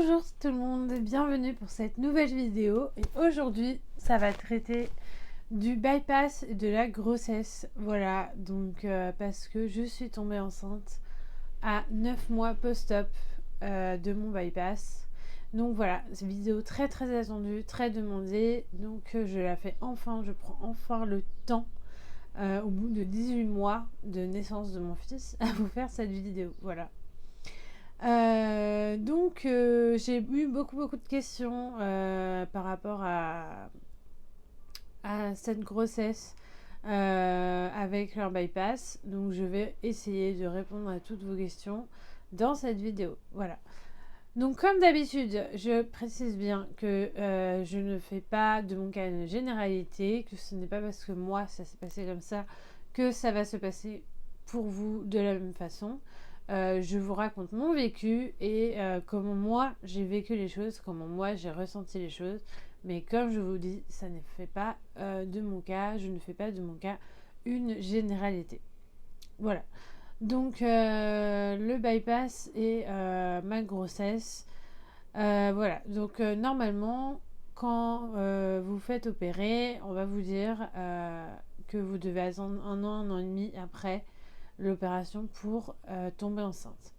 Bonjour tout le monde, bienvenue pour cette nouvelle vidéo et aujourd'hui ça va traiter du bypass et de la grossesse. Voilà, donc parce que je suis tombée enceinte à 9 mois post-op de mon bypass. Donc voilà, c'est une vidéo très très attendue, très demandée, donc je la fais enfin, je prends enfin le temps au bout de 18 mois de naissance de mon fils à vous faire cette vidéo. Voilà. J'ai eu beaucoup de questions par rapport à cette grossesse avec leur bypass. Donc je vais essayer de répondre à toutes vos questions dans cette vidéo. Voilà. Donc comme d'habitude, je précise bien que je ne fais pas de mon cas une généralité, que ce n'est pas parce que moi ça s'est passé comme ça que ça va se passer pour vous de la même façon. Je vous raconte mon vécu et comment moi j'ai vécu les choses, comment moi j'ai ressenti les choses. Mais comme je vous dis, ça ne fait pas de mon cas, je ne fais pas de mon cas une généralité. Voilà. Donc le bypass et ma grossesse. Voilà. Donc normalement, quand vous faites opérer, on va vous dire que vous devez attendre un an et demi après l'opération pour tomber enceinte.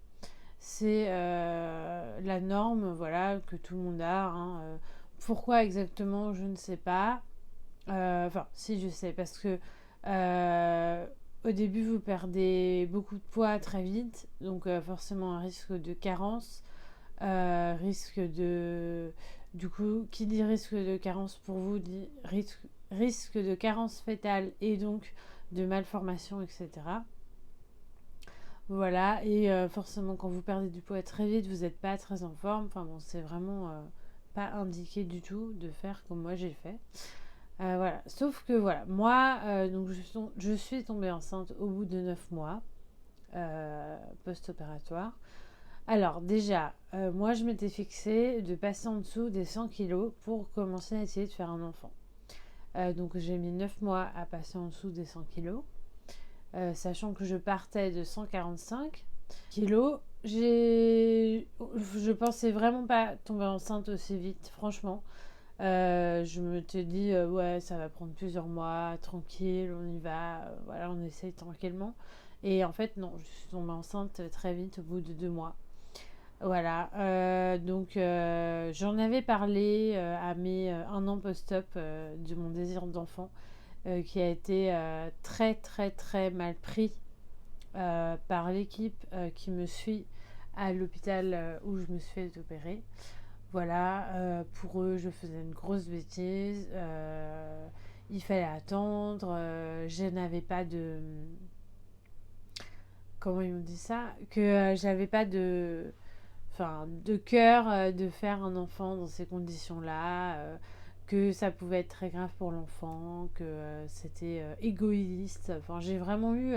C'est la norme, voilà, que tout le monde a. Hein. Pourquoi exactement, je ne sais pas. Enfin, si je sais, parce que au début vous perdez beaucoup de poids très vite, donc forcément un risque de carence, risque de, du coup, qui dit risque de carence pour vous dit risque de carence fœtale et donc de malformation, etc. Voilà, et forcément quand vous perdez du poids très vite, vous n'êtes pas très en forme. Enfin bon, c'est vraiment pas indiqué du tout de faire comme moi j'ai fait. Voilà, sauf que voilà, moi, donc je suis tombée enceinte au bout de 9 mois post-opératoire. Alors déjà, moi je m'étais fixée de passer en dessous des 100 kilos pour commencer à essayer de faire un enfant. Donc j'ai mis 9 mois à passer en dessous des 100 kilos. Sachant que je partais de 145 kilos. Je pensais vraiment pas tomber enceinte aussi vite, franchement. Je me te dis, ouais, ça va prendre plusieurs mois, tranquille, on y va, voilà, on essaye tranquillement. Et en fait, non, je suis tombée enceinte très vite au bout de 2 mois. Voilà, j'en avais parlé à mes un an post-op de mon désir d'enfant qui a été très très très mal pris par l'équipe qui me suit à l'hôpital où je me suis fait opérer. Voilà, pour eux, je faisais une grosse bêtise. Il fallait attendre. Je n'avais pas de. Comment ils m'ont dit ça? Que j'avais pas de. Enfin, de cœur de faire un enfant dans ces conditions-là. Que ça pouvait être très grave pour l'enfant. Que c'était égoïste. Enfin, j'ai vraiment eu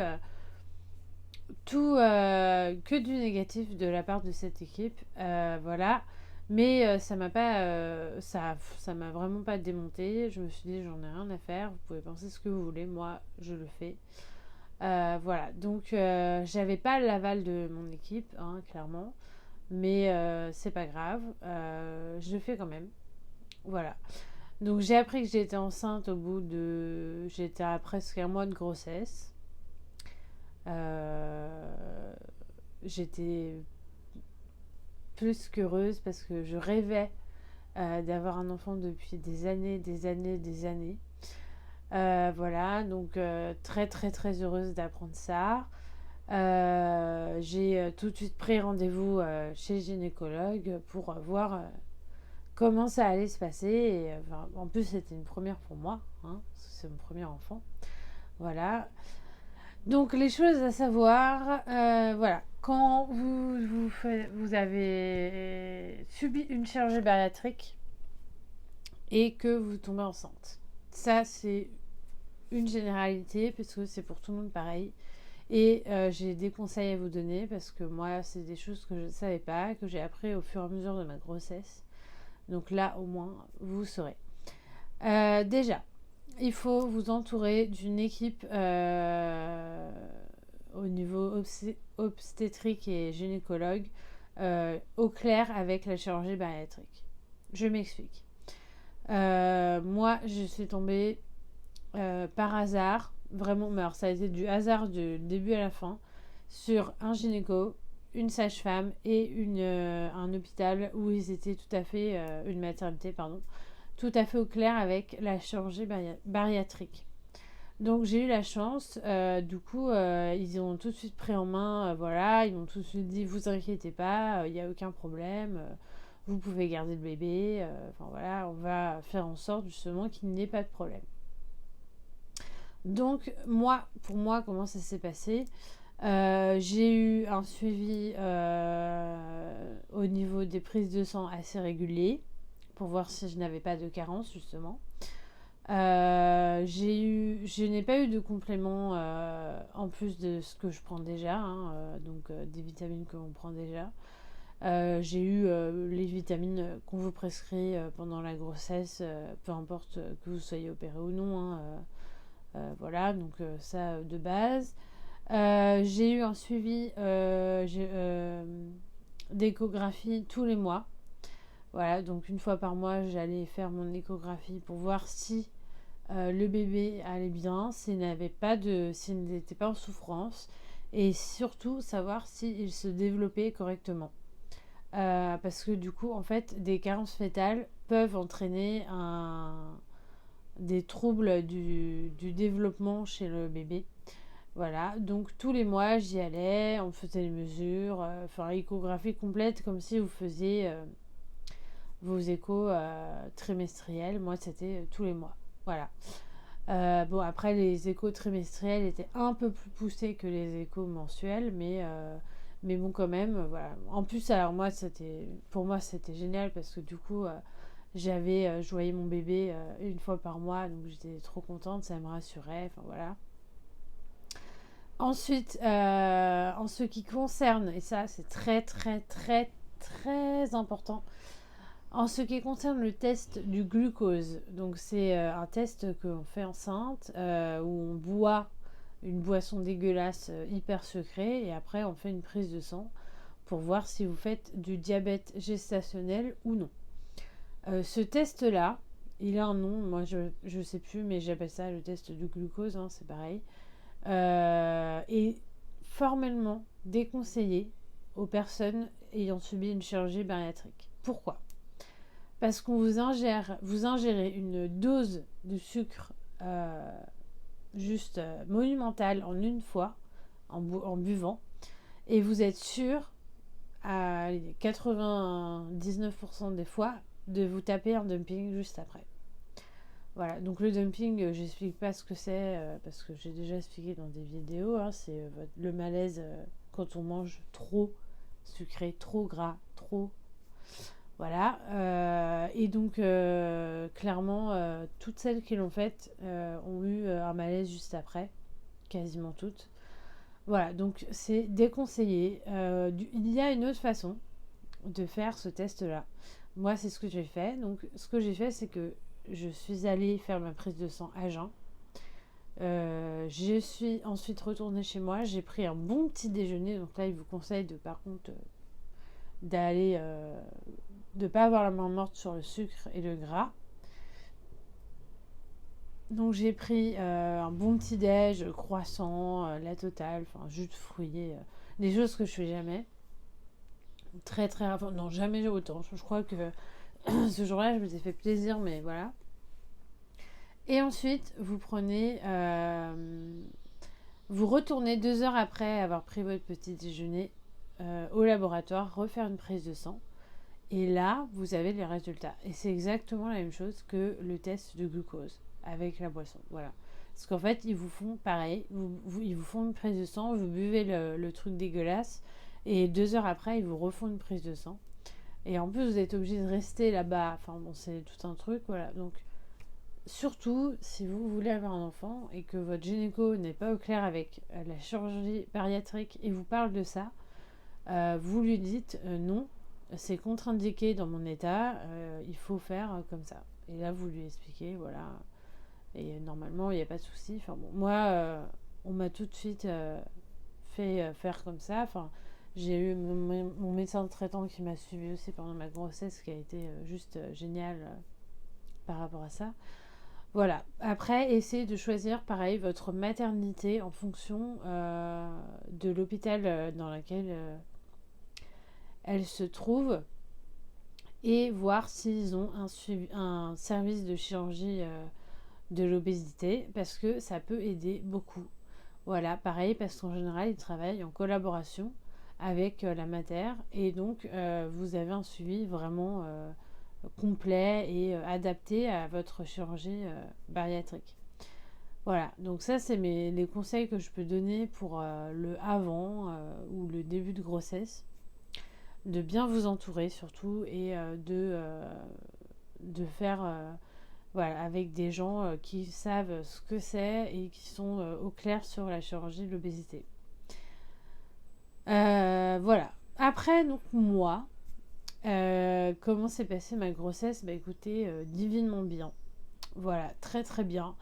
tout que du négatif de la part de cette équipe. Voilà. Mais ça m'a pas, ça m'a vraiment pas démonté. Je me suis dit, j'en ai rien à faire. Vous pouvez penser ce que vous voulez. Moi, je le fais. Voilà. Donc, j'avais pas l'aval de mon équipe, hein, clairement. Mais c'est pas grave. Je le fais quand même. Voilà. Donc, j'ai appris que j'étais enceinte au bout de. J'étais à presque un mois de grossesse. J'étais plus qu'heureuse parce que je rêvais d'avoir un enfant depuis des années, des années, des années. Voilà, donc très très très heureuse d'apprendre ça. J'ai tout de suite pris rendez-vous chez le gynécologue pour voir comment ça allait se passer. Et, en plus, c'était une première pour moi, hein, parce que c'est mon premier enfant. Voilà. Donc les choses à savoir, voilà, quand vous avez subi une chirurgie bariatrique et que vous tombez enceinte. Ça, c'est une généralité parce que c'est pour tout le monde pareil. Et j'ai des conseils à vous donner parce que moi, c'est des choses que je ne savais pas, que j'ai appris au fur et à mesure de ma grossesse. Donc là, au moins, vous saurez. Déjà, il faut vous entourer d'une équipe au niveau obstétrique et gynécologue au clair avec la chirurgie bariatrique. Je m'explique. Moi, je suis tombée par hasard, vraiment, mais alors ça a été du hasard du début à la fin, sur un gynéco, une sage-femme et un hôpital où ils étaient tout à fait, une maternité, pardon, tout à fait au clair avec la chirurgie bariatrique. Donc j'ai eu la chance, du coup ils ont tout de suite pris en main, voilà, ils m'ont tout de suite dit vous inquiétez pas, il n'y a aucun problème, vous pouvez garder le bébé, enfin voilà, on va faire en sorte justement qu'il n'y ait pas de problème. Donc pour moi, comment ça s'est passé? J'ai eu un suivi au niveau des prises de sang assez régulier pour voir si je n'avais pas de carence justement. Je n'ai pas eu de complément en plus de ce que je prends déjà, hein, donc des vitamines que l'on prend déjà. J'ai eu les vitamines qu'on vous prescrit pendant la grossesse, peu importe que vous soyez opéré ou non, hein, voilà, donc ça de base. J'ai eu un suivi d'échographie tous les mois. Voilà, donc une fois par mois, j'allais faire mon échographie pour voir si le bébé allait bien, s'il n'était pas en souffrance, et surtout savoir s'il se développait correctement. Parce que du coup, en fait, des carences fétales peuvent entraîner des troubles du développement chez le bébé. Voilà, donc tous les mois j'y allais, on faisait les mesures, enfin échographie complète comme si vous faisiez vos échos trimestriels. Moi c'était tous les mois. Voilà. Bon, après les échos trimestriels étaient un peu plus poussés que les échos mensuels, mais bon quand même, voilà. En plus, alors pour moi c'était génial parce que du coup je voyais mon bébé une fois par mois, donc j'étais trop contente, ça me rassurait, enfin voilà. Ensuite, en ce qui concerne, et ça c'est très très très très important, en ce qui concerne le test du glucose, donc c'est un test qu'on fait enceinte, où on boit une boisson dégueulasse hyper sucrée et après on fait une prise de sang pour voir si vous faites du diabète gestationnel ou non. Ce test-là, il a un nom, moi je sais plus, mais j'appelle ça le test du glucose, hein, c'est pareil. Est formellement déconseillé aux personnes ayant subi une chirurgie bariatrique. Pourquoi? Parce qu'on vous ingérez une dose de sucre juste monumentale en une fois, en buvant, et vous êtes sûr, à 99% des fois, de vous taper un dumping juste après. Voilà, donc le dumping, j'explique pas ce que c'est parce que j'ai déjà expliqué dans des vidéos. Hein, c'est le malaise quand on mange trop sucré, trop gras, trop. Voilà. Et donc, clairement, toutes celles qui l'ont faite ont eu un malaise juste après, quasiment toutes. Voilà, donc c'est déconseillé. Il y a une autre façon de faire ce test-là. Moi, c'est ce que j'ai fait. Donc, ce que j'ai fait, c'est que je suis allée faire ma prise de sang à jeun. Je suis ensuite retournée chez moi. J'ai pris un bon petit déjeuner. Donc là, il vous conseille par contre d'aller, de pas avoir la main morte sur le sucre et le gras. Donc j'ai pris un bon petit déj, croissant, la totale, enfin jus de fruits, des choses que je fais jamais. Très très rare. Non, jamais autant. Je crois que ce jour-là, je me suis fait plaisir, mais voilà. Et ensuite, vous retournez 2 heures après avoir pris votre petit déjeuner au laboratoire, refaire une prise de sang. Et là, vous avez les résultats. Et c'est exactement la même chose que le test de glucose avec la boisson. Voilà. Parce qu'en fait, ils vous font pareil. Ils vous font une prise de sang, vous buvez le truc dégueulasse. Et 2 heures après, ils vous refont une prise de sang. Et en plus, vous êtes obligé de rester là-bas. Enfin bon, c'est tout un truc. Voilà. Donc, surtout, si vous voulez avoir un enfant et que votre gynéco n'est pas au clair avec la chirurgie bariatrique et vous parle de ça, vous lui dites non, c'est contre-indiqué dans mon état, il faut faire comme ça. Et là, vous lui expliquez, voilà. Et normalement, il n'y a pas de souci. Enfin bon, moi, on m'a tout de suite fait faire comme ça. Enfin, J'ai eu mon médecin traitant qui m'a suivi aussi pendant ma grossesse, qui a été juste génial par rapport à ça. Voilà. Après, essayez de choisir, pareil, votre maternité en fonction de l'hôpital dans lequel elle se trouve et voir s'ils ont un service de chirurgie de l'obésité parce que ça peut aider beaucoup. Voilà, pareil, parce qu'en général, ils travaillent en collaboration avec la mater et donc vous avez un suivi vraiment complet et adapté à votre chirurgie bariatrique. Voilà, donc ça c'est les conseils que je peux donner pour le avant ou le début de grossesse. De bien vous entourer surtout et de faire voilà, avec des gens qui savent ce que c'est et qui sont au clair sur la chirurgie de l'obésité. Voilà. Après, donc moi, comment s'est passée ma grossesse? Bah écoutez, divinement bien. Voilà, très très bien.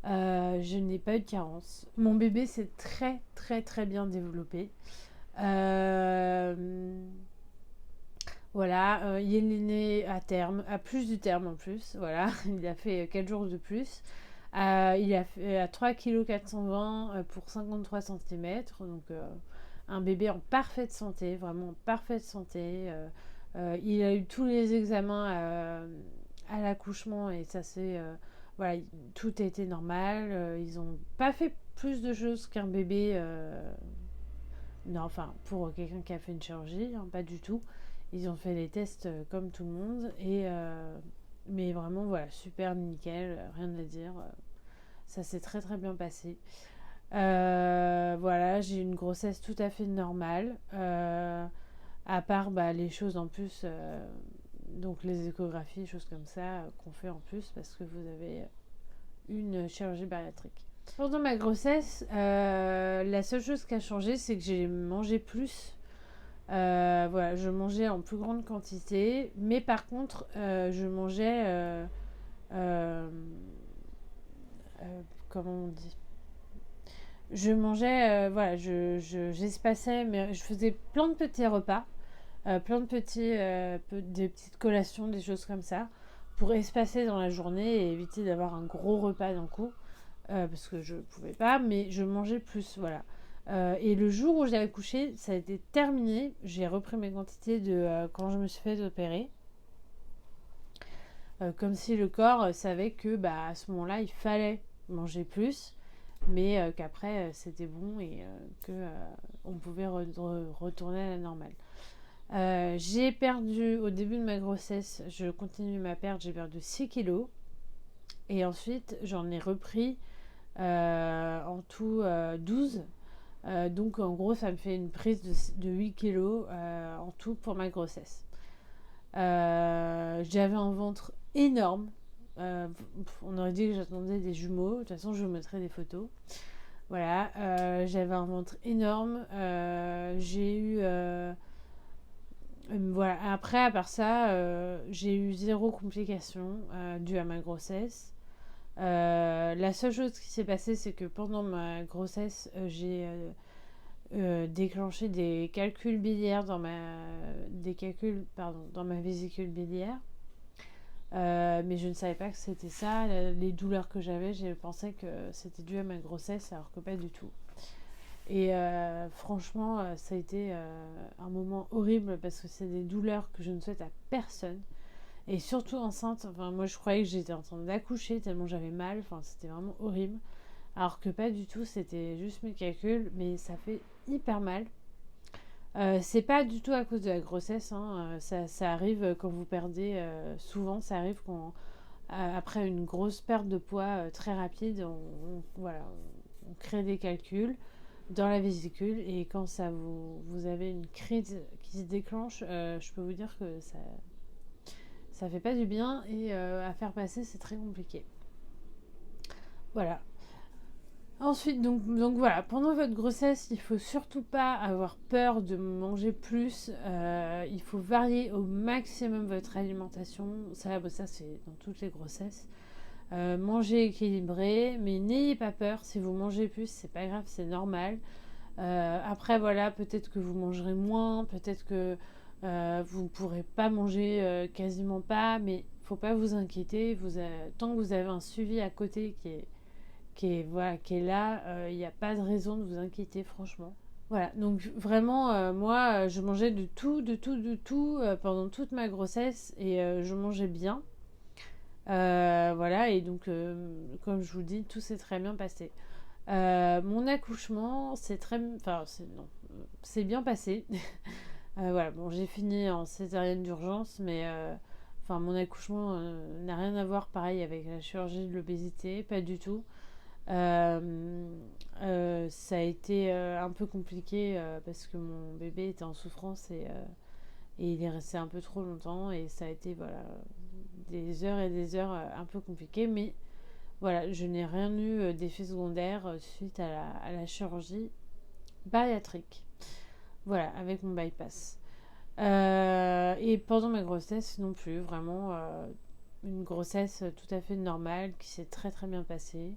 Je n'ai pas eu de carence. Mon bébé s'est très très très bien développé. Voilà, il est né à terme, à plus du terme en plus. Voilà, il a fait 4 jours de plus. Il a fait à 3,420 kg pour 53 cm. Donc un bébé en parfaite santé, vraiment en parfaite santé. Il a eu tous les examens à l'accouchement et ça c'est voilà, tout a été normal. Ils n'ont pas fait plus de choses qu'un bébé. Non, enfin pour quelqu'un qui a fait une chirurgie, hein, pas du tout. Ils ont fait les tests comme tout le monde et mais vraiment voilà, super nickel, rien à dire. Ça s'est très très bien passé. Voilà, j'ai eu une grossesse tout à fait normale. À part les choses en plus, donc les échographies, choses comme ça, qu'on fait en plus parce que vous avez une chirurgie bariatrique. Pendant ma grossesse, la seule chose qui a changé, c'est que j'ai mangé plus. Voilà, je mangeais en plus grande quantité, mais par contre, je mangeais, comment on dit, je mangeais, voilà, j'espaçais, mais je faisais plein de petits repas, plein de des petites collations, des choses comme ça, pour espacer dans la journée et éviter d'avoir un gros repas d'un coup, parce que je pouvais pas, mais je mangeais plus, voilà. Et le jour où j'ai accouché, ça a été terminé. J'ai repris mes quantités de quand je me suis fait opérer. Comme si le corps savait que à ce moment-là, il fallait manger plus, mais qu'après c'était bon et que on pouvait retourner à la normale. J'ai perdu au début de ma grossesse, je continue ma perte, j'ai perdu 6 kilos. Et ensuite, j'en ai repris en tout 12. Donc en gros, ça me fait une prise de 8 kilos en tout pour ma grossesse. J'avais un ventre énorme. On aurait dit que j'attendais des jumeaux. De toute façon, je vous mettrai des photos. Voilà, j'avais un ventre énorme. J'ai eu... voilà. Après, à part ça, j'ai eu zéro complication due à ma grossesse. La seule chose qui s'est passée, c'est que pendant ma grossesse, j'ai déclenché des calculs biliaires dans dans ma vésicule biliaire. Mais je ne savais pas que c'était ça. Les douleurs que j'avais, j'ai pensé que c'était dû à ma grossesse, alors que pas du tout. Et franchement, ça a été un moment horrible parce que c'est des douleurs que je ne souhaite à personne. Et surtout enceinte, enfin, moi je croyais que j'étais en train d'accoucher tellement j'avais mal, enfin, c'était vraiment horrible. Alors que pas du tout, c'était juste mes calculs, mais ça fait hyper mal. C'est pas du tout à cause de la grossesse, hein. Ça arrive quand vous perdez, souvent ça arrive quand, après une grosse perte de poids très rapide, voilà, on crée des calculs dans la vésicule et quand vous avez une crise qui se déclenche, je peux vous dire que ça fait pas du bien et à faire passer c'est très compliqué. Voilà. Ensuite, donc voilà, pendant votre grossesse, il faut surtout pas avoir peur de manger plus. Il faut varier au maximum votre alimentation. Ça c'est dans toutes les grossesses. Manger équilibré, mais n'ayez pas peur. Si vous mangez plus, c'est pas grave, c'est normal. Après, voilà, peut-être que vous mangerez moins, peut-être que vous ne pourrez pas manger quasiment pas, mais faut pas vous inquiéter. Tant que vous avez un suivi à côté voilà, qui est là, il n'y a pas de raison de vous inquiéter, franchement. Voilà, donc vraiment, moi, je mangeais de tout, pendant toute ma grossesse et je mangeais bien. Voilà, et donc, comme je vous dis, tout s'est très bien passé. Mon accouchement, non, c'est bien passé. Voilà, bon, j'ai fini en césarienne d'urgence, mais enfin, mon accouchement n'a rien à voir, pareil, avec la chirurgie de l'obésité, pas du tout. Ça a été un peu compliqué parce que mon bébé était en souffrance et il est resté un peu trop longtemps et ça a été voilà des heures et des heures un peu compliquées, mais voilà, je n'ai rien eu d'effet secondaire suite à la chirurgie bariatrique. Voilà, avec mon bypass. Et pendant ma grossesse non plus, vraiment une grossesse tout à fait normale qui s'est très très bien passée.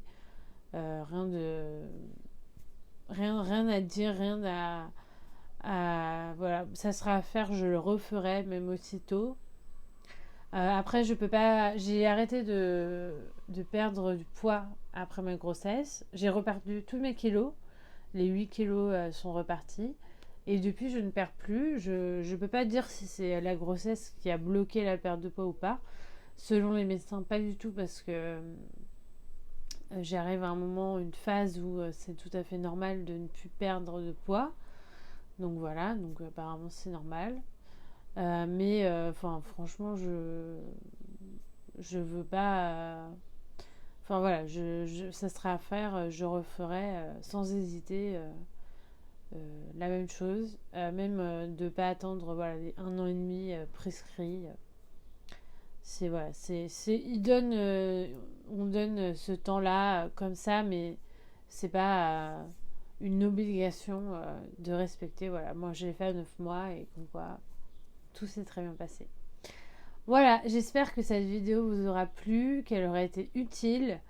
Rien de rien à dire, rien voilà, ça sera à faire, je le referai même aussitôt. Après, je peux pas. J'ai arrêté de perdre du poids après ma grossesse. J'ai reperdu tous mes kilos. Les 8 kilos sont repartis. Et depuis, je ne perds plus. Je ne peux pas dire si c'est la grossesse qui a bloqué la perte de poids ou pas. Selon les médecins, pas du tout, parce que j'arrive à un moment, une phase où c'est tout à fait normal de ne plus perdre de poids. Donc voilà, donc apparemment c'est normal. Mais enfin, franchement, je veux pas. Enfin voilà, ça sera à faire, je referai sans hésiter la même chose, même de ne pas attendre voilà, les 1 an et demi prescrits. C'est voilà, on donne ce temps-là comme ça, mais c'est pas une obligation de respecter. Voilà, moi j'ai fait à 9 mois et comme quoi tout s'est très bien passé. Voilà, j'espère que cette vidéo vous aura plu, qu'elle aura été utile.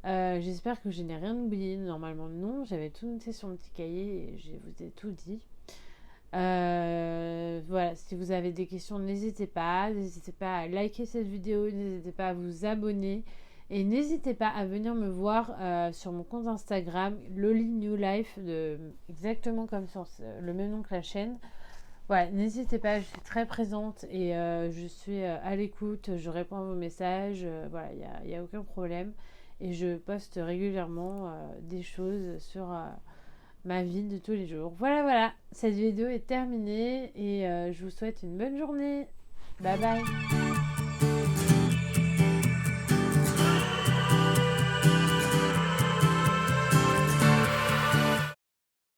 J'espère que je n'ai rien oublié. Normalement, non. J'avais tout noté sur mon petit cahier et je vous ai tout dit. Voilà, si vous avez des questions, n'hésitez pas. N'hésitez pas à liker cette vidéo. N'hésitez pas à vous abonner. Et n'hésitez pas à venir me voir sur mon compte Instagram, Loli New Life, exactement comme sur le même nom que la chaîne. Voilà, n'hésitez pas, je suis très présente et je suis à l'écoute, je réponds à vos messages, voilà, il y a aucun problème. Et je poste régulièrement des choses sur ma vie de tous les jours. Voilà, voilà, cette vidéo est terminée et je vous souhaite une bonne journée. Bye bye.